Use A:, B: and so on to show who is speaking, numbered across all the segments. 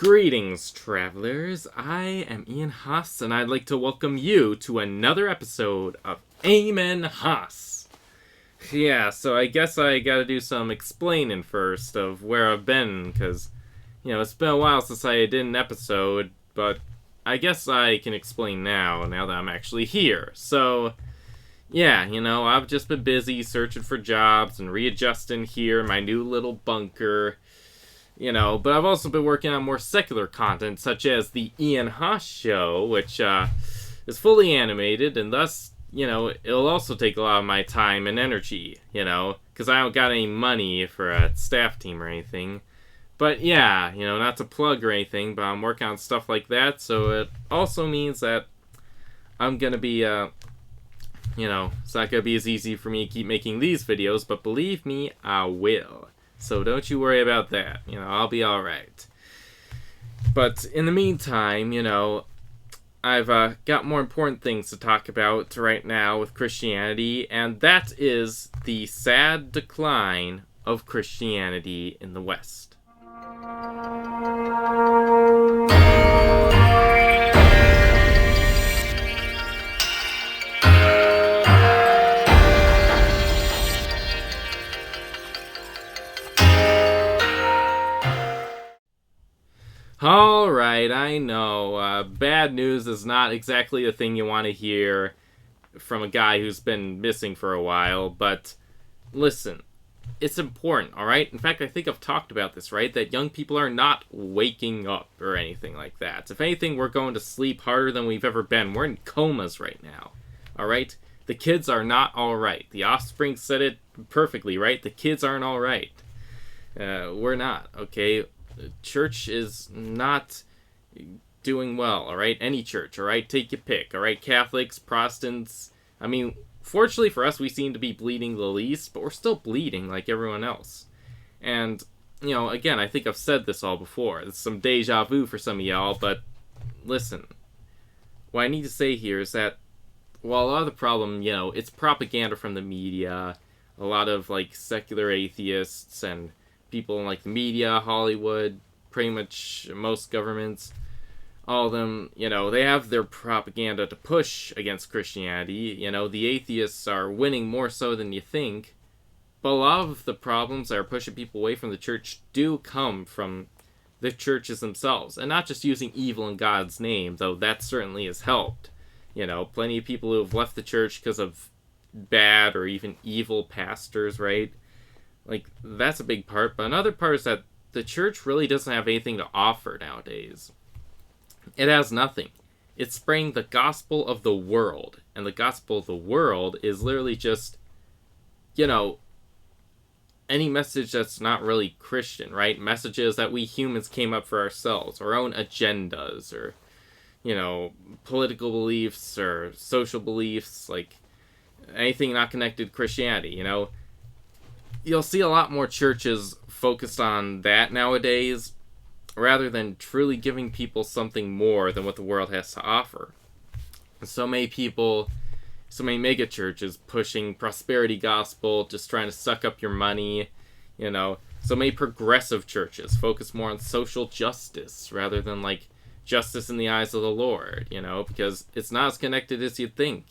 A: Greetings, travelers. I am Ian Haas, and I'd like to welcome you to another episode of Amen Haas. Yeah, so I guess I gotta do some explaining first of where I've been, because, it's been a while since I did an episode, but I guess I can explain now that I'm actually here. So, yeah, I've just been busy searching for jobs and readjusting here in my new little bunker. But I've also been working on more secular content, such as the Ian Haas Show, which is fully animated, and thus, it'll also take a lot of my time and energy, because I don't got any money for a staff team or anything. But yeah, not to plug or anything, but I'm working on stuff like that, so it also means that I'm gonna be, it's not gonna be as easy for me to keep making these videos, but believe me, I will. So don't you worry about that. I'll be alright. But in the meantime, I've got more important things to talk about right now with Christianity, and that is the sad decline of Christianity in the West. Alright, I know. Bad news is not exactly the thing you want to hear from a guy who's been missing for a while, but listen, it's important, alright? In fact, I think I've talked about this, right? That young people are not waking up or anything like that. If anything, we're going to sleep harder than we've ever been. We're in comas right now, alright? The kids are not alright. The Offspring said it perfectly, right? The kids aren't alright. We're not, okay? Church is not doing well, alright? Any church, alright? Take your pick, alright? Catholics, Protestants. I mean, fortunately for us, we seem to be bleeding the least, but we're still bleeding like everyone else. And, again, I think I've said this all before. It's some deja vu for some of y'all, but listen. What I need to say here is that while a lot of the problem, it's propaganda from the media, a lot of, secular atheists and people in the media, Hollywood, pretty much most governments, all of them, they have their propaganda to push against Christianity. The atheists are winning more so than you think, but a lot of the problems that are pushing people away from the church do come from the churches themselves, and not just using evil in God's name, though that certainly has helped. Plenty of people who have left the church because of bad or even evil pastors, right? That's a big part, but another part is that the church really doesn't have anything to offer nowadays. It has nothing. It's spreading the gospel of the world, and the gospel of the world is literally just, any message that's not really Christian, right? Messages that we humans came up for ourselves, our own agendas, or, political beliefs, or social beliefs, anything not connected to Christianity, You'll see a lot more churches focused on that nowadays, rather than truly giving people something more than what the world has to offer. So many mega churches pushing prosperity gospel, just trying to suck up your money, So many progressive churches focus more on social justice, rather than, justice in the eyes of the Lord, because it's not as connected as you'd think,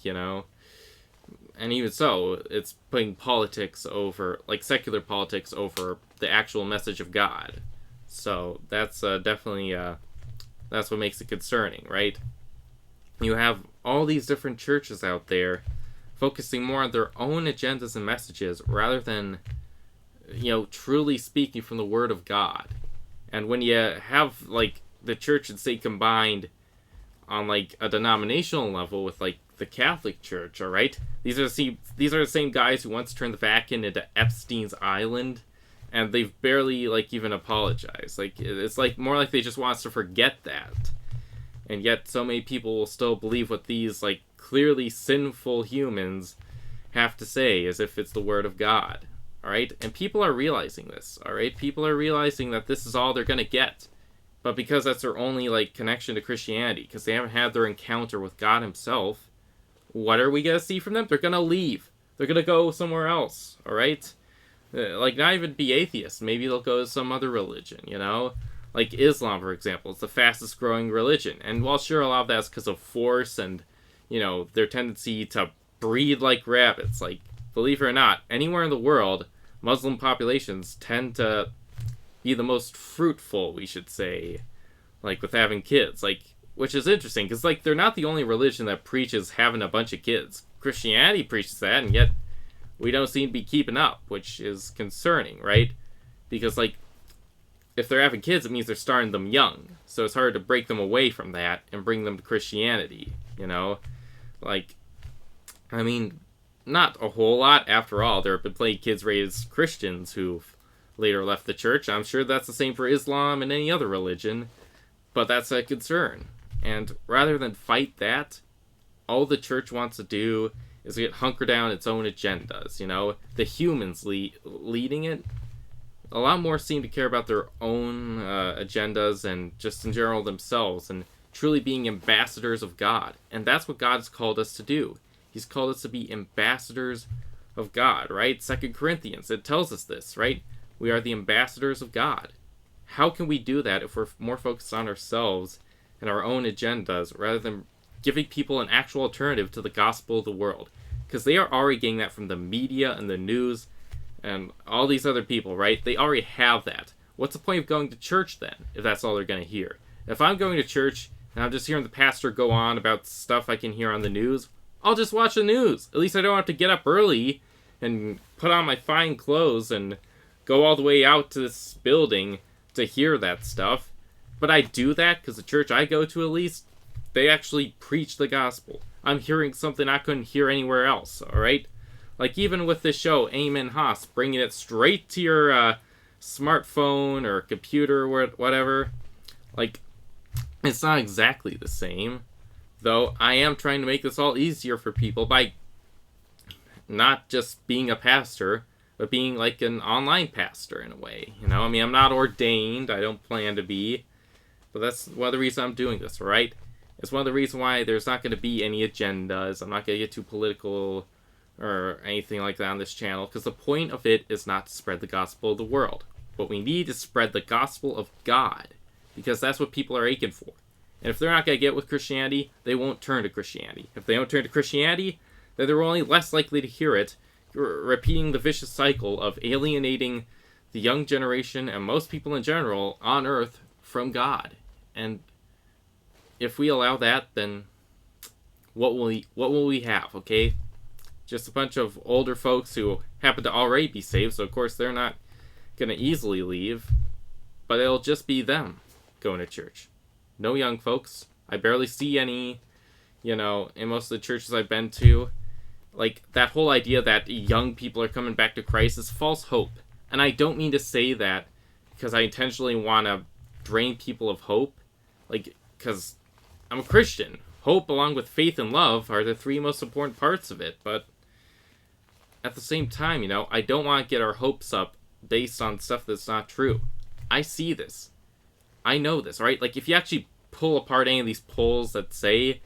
A: And even so, it's putting politics over, secular politics over the actual message of God. So that's definitely, that's what makes it concerning, right? You have all these different churches out there focusing more on their own agendas and messages rather than, truly speaking from the Word of God. And when you have, the church and state combined on, a denominational level with, the Catholic Church, alright? These are the same guys who once turned the Vatican into Epstein's Island, and they've barely, even apologized. It's, more like they just want us to forget that. And yet, so many people will still believe what these, clearly sinful humans have to say, as if it's the Word of God, alright? And people are realizing this, alright? People are realizing that this is all they're gonna get. But because that's their only, connection to Christianity, because they haven't had their encounter with God himself, what are we going to see from them? They're going to leave. They're going to go somewhere else, alright? Not even be atheists. Maybe they'll go to some other religion, Like Islam, for example, is the fastest growing religion. And while sure, a lot of that's because of force and, their tendency to breed like rabbits. Like, believe it or not, anywhere in the world, Muslim populations tend to be the most fruitful, we should say, like, with having kids. Like, which is interesting, because, like, they're not the only religion that preaches having a bunch of kids. Christianity preaches that, and yet we don't seem to be keeping up, which is concerning, right? Because, like, if they're having kids, it means they're starting them young. So it's hard to break them away from that and bring them to Christianity, Like, I mean, not a whole lot. After all, there have been plenty of kids raised Christians who've later left the church. I'm sure that's the same for Islam and any other religion. But that's a concern. And rather than fight that, all the church wants to do is get hunker down its own agendas, The humans leading it, a lot more seem to care about their own agendas and just in general themselves and truly being ambassadors of God. And that's what God's called us to do. He's called us to be ambassadors of God, right? 2 Corinthians, it tells us this, right? We are the ambassadors of God. How can we do that if we're more focused on ourselves and our own agendas rather than giving people an actual alternative to the gospel of the world? Because they are already getting that from the media and the news and all these other people, right? They already have that. What's the point of going to church then, if that's all they're going to hear? If I'm going to church and I'm just hearing the pastor go on about stuff I can hear on the news, I'll just watch the news. At least I don't have to get up early and put on my fine clothes and go all the way out to this building to hear that stuff. But I do that because the church I go to, at least, they actually preach the gospel. I'm hearing something I couldn't hear anywhere else, alright? Like, even with this show, Amen Haas, bringing it straight to your smartphone or computer or whatever, like, it's not exactly the same. Though, I am trying to make this all easier for people by not just being a pastor, but being like an online pastor in a way. I mean, I'm not ordained, I don't plan to be, but that's one of the reasons I'm doing this, right? It's one of the reasons why there's not going to be any agendas. I'm not going to get too political or anything like that on this channel, because the point of it is not to spread the gospel of the world. What we need is spread the gospel of God, because that's what people are aching for. And if they're not going to get with Christianity, they won't turn to Christianity. If they don't turn to Christianity, then they're only less likely to hear it, repeating the vicious cycle of alienating the young generation and most people in general on earth from God. And if we allow that, then what will we have, okay? Just a bunch of older folks who happen to already be saved, so of course they're not going to easily leave, but it'll just be them going to church. No young folks. I barely see any, in most of the churches I've been to. Like, that whole idea that young people are coming back to Christ is false hope. And I don't mean to say that because I intentionally want to drain people of hope. Like, because I'm a Christian. Hope, along with faith and love, are the three most important parts of it. But at the same time, I don't want to get our hopes up based on stuff that's not true. I see this. I know this, right? Like, if you actually pull apart any of these polls that say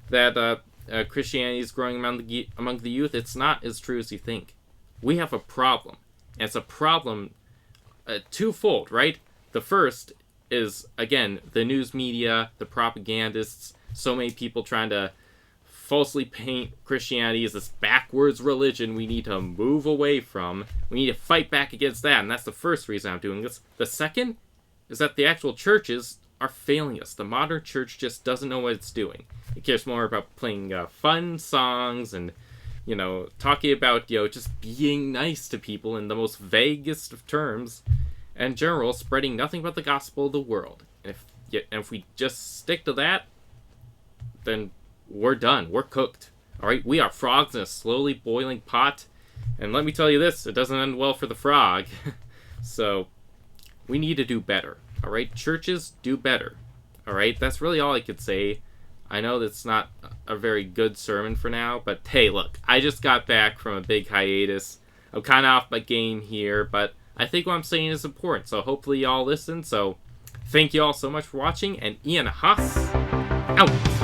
A: that Christianity is growing among the youth, it's not as true as you think. We have a problem. And it's a problem twofold, right? The first is, again, the news media, the propagandists, so many people trying to falsely paint Christianity as this backwards religion we need to move away from. We need to fight back against that, and that's the first reason I'm doing this. The second is that the actual churches are failing us. The modern church just doesn't know what it's doing. It cares more about playing fun songs and, talking about, just being nice to people in the most vaguest of terms, and in general, spreading nothing but the gospel of the world. And if we just stick to that, then we're done. We're cooked. Alright, we are frogs in a slowly boiling pot. And let me tell you this, it doesn't end well for the frog. So, we need to do better. Alright, churches, do better. Alright, that's really all I could say. I know that's not a very good sermon for now, but hey, look, I just got back from a big hiatus. I'm kind of off my game here, but I think what I'm saying is important, so hopefully y'all listen. So, thank you all so much for watching, and Ian Haas, out!